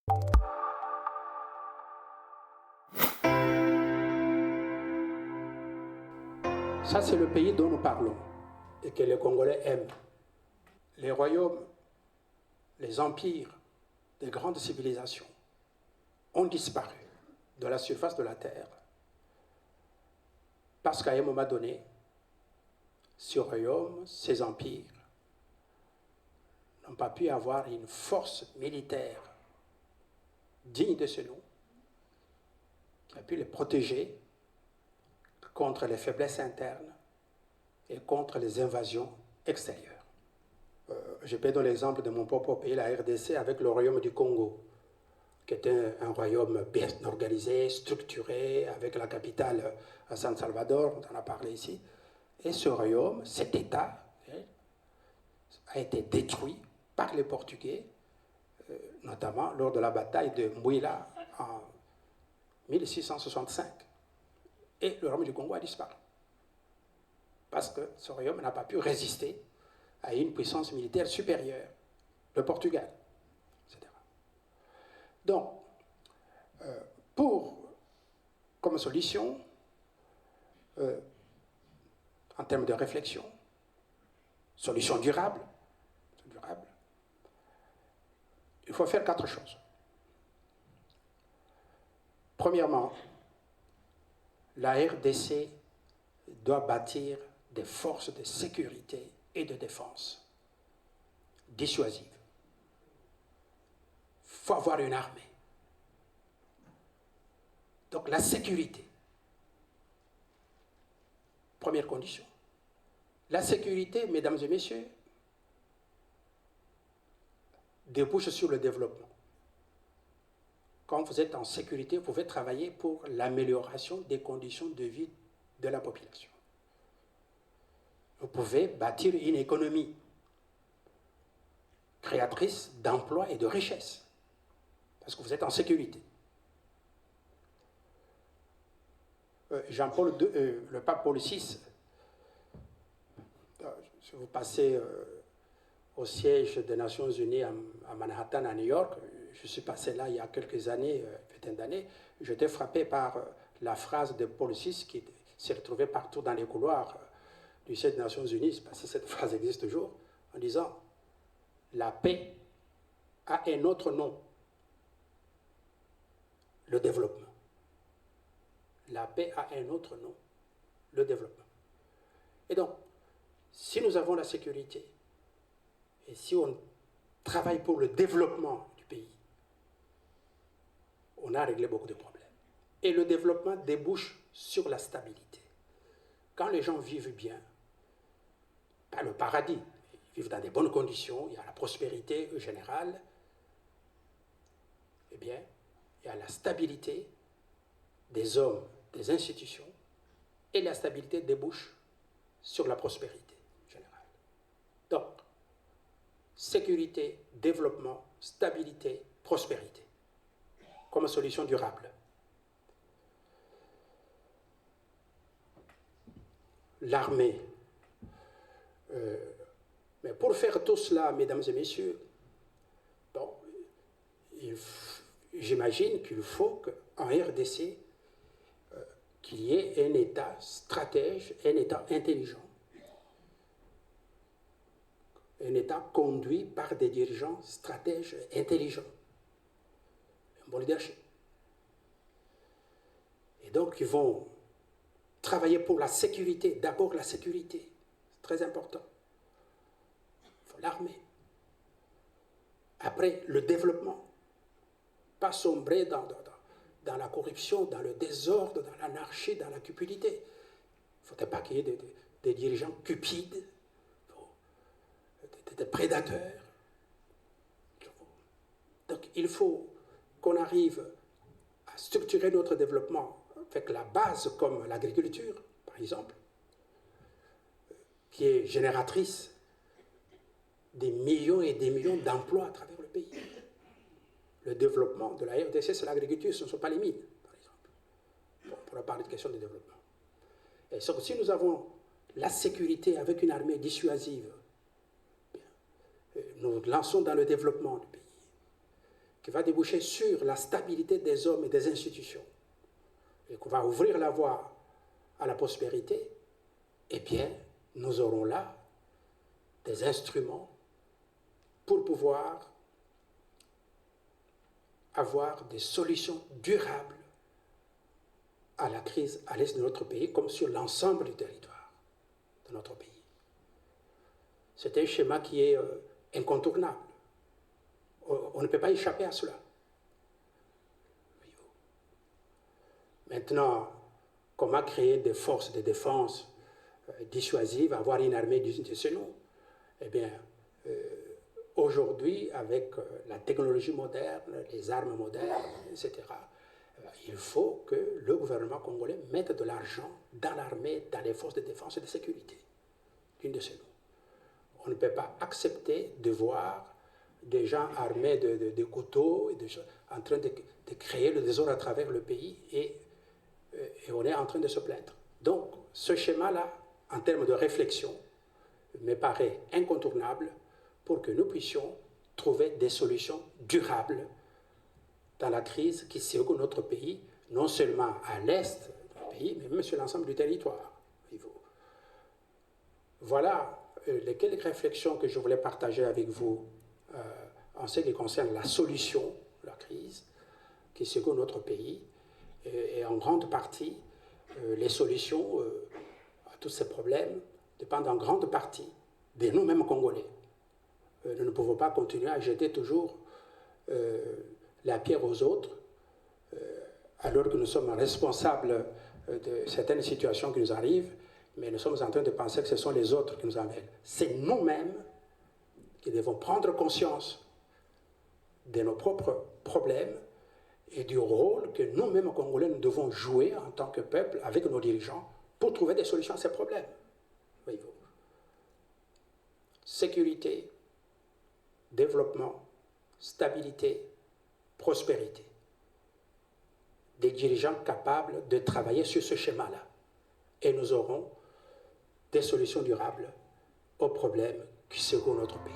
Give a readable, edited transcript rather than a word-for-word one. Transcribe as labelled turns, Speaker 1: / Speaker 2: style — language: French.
Speaker 1: Ça, c'est le pays dont nous parlons et que les Congolais aiment. Les royaumes, les empires des grandes civilisations ont disparu de la surface de la Terre parce qu'à un moment donné, ces royaumes, ces empires n'ont pas pu avoir une force militaire digne de ce nom qui a pu les protéger contre les faiblesses internes et contre les invasions extérieures. Je peux donner l'exemple de mon propre pays, la RDC, avec le royaume du Congo, qui était un royaume bien organisé, structuré, avec la capitale à San Salvador, on en a parlé ici. Et ce royaume, cet État, a été détruit par les Portugais, notamment lors de la bataille de Mouila en 1665. Et le royaume du Congo a disparu. Parce que ce royaume n'a pas pu résister à une puissance militaire supérieure, le Portugal, etc. Donc, comme solution, en termes de réflexion, solution durable, il faut faire 4 choses. Premièrement, la RDC doit bâtir des forces de sécurité et de défense dissuasives. Il faut avoir une armée. Donc la sécurité, première condition. La sécurité, mesdames et messieurs, débouche sur le développement. Quand vous êtes en sécurité, vous pouvez travailler pour l'amélioration des conditions de vie de la population. Vous pouvez bâtir une économie créatrice d'emplois et de richesses, parce que vous êtes en sécurité. Jean-Paul II, le pape Paul VI, si vous passez au siège des Nations Unies à Manhattan, à New York, je suis passé là il y a quelques années, vingtaine d'années, j'étais frappé par la phrase de Paul VI qui s'est retrouvée partout dans les couloirs du siège des Nations Unies, parce que cette phrase existe toujours, en disant « La paix a un autre nom, le développement. » La paix a un autre nom, le développement. Et donc, si nous avons la sécurité, et si on travaille pour le développement du pays, on a réglé beaucoup de problèmes. Et le développement débouche sur la stabilité. Quand les gens vivent bien, pas le paradis, ils vivent dans des bonnes conditions, il y a la prospérité générale, eh bien, il y a la stabilité des hommes, des institutions, et la stabilité débouche sur la prospérité générale. Donc, sécurité, développement, stabilité, prospérité, comme solution durable. L'armée. Mais pour faire tout cela, mesdames et messieurs, bon, j'imagine qu'il faut qu'en RDC, qu'il y ait un État stratège, un État intelligent, un État conduit par des dirigeants stratèges intelligents, un bon leadership. Et donc, ils vont travailler pour la sécurité, d'abord la sécurité, c'est très important. Il faut l'armée. Après, le développement, pas sombrer dans la corruption, dans le désordre, dans l'anarchie, dans la cupidité. Il ne faudrait pas qu'il y ait des dirigeants cupides, des prédateurs. Donc il faut qu'on arrive à structurer notre développement avec la base comme l'agriculture, par exemple, qui est génératrice des millions et des millions d'emplois à travers le pays. Le développement de la RDC, c'est l'agriculture, ce ne sont pas les mines, par exemple. Bon, on pourra parler de questions de développement. Et sauf que si nous avons la sécurité avec une armée dissuasive, nous lançons dans le développement du pays. qui va déboucher sur la stabilité des hommes et des institutions, et qu'on va ouvrir la voie à la prospérité, eh bien, nous aurons là des instruments pour pouvoir avoir des solutions durables à la crise à l'est de notre pays, comme sur l'ensemble du territoire de notre pays. C'est un schéma qui est incontournable. On ne peut pas échapper à cela. Maintenant, comment créer des forces de défense dissuasives, avoir une armée de ce nom? Eh bien, aujourd'hui, avec la technologie moderne, les armes modernes, etc., il faut que le gouvernement congolais mette de l'argent dans l'armée, dans les forces de défense et de sécurité. L'une de ces noms. On ne peut pas accepter de voir des gens armés de couteaux et en train de créer le désordre à travers le pays et on est en train de se plaindre. Donc, ce schéma-là, en termes de réflexion, me paraît incontournable pour que nous puissions trouver des solutions durables dans la crise qui secoue notre pays, non seulement à l'est du pays, mais même sur l'ensemble du territoire. Voilà les quelques réflexions que je voulais partager avec vous en ce qui concerne la solution de la crise qui secoue notre pays. Et en grande partie, les solutions à tous ces problèmes dépendent en grande partie de nous-mêmes Congolais. Nous ne pouvons pas continuer à jeter toujours la pierre aux autres alors que nous sommes responsables de certaines situations qui nous arrivent, mais nous sommes en train de penser que ce sont les autres qui nous emmènent. C'est nous-mêmes qui devons prendre conscience de nos propres problèmes et du rôle que nous-mêmes, Congolais, nous devons jouer en tant que peuple avec nos dirigeants pour trouver des solutions à ces problèmes. Voyez-vous. Sécurité, développement, stabilité, prospérité. Des dirigeants capables de travailler sur ce schéma-là. Et nous aurons des solutions durables aux problèmes qui secouent notre pays.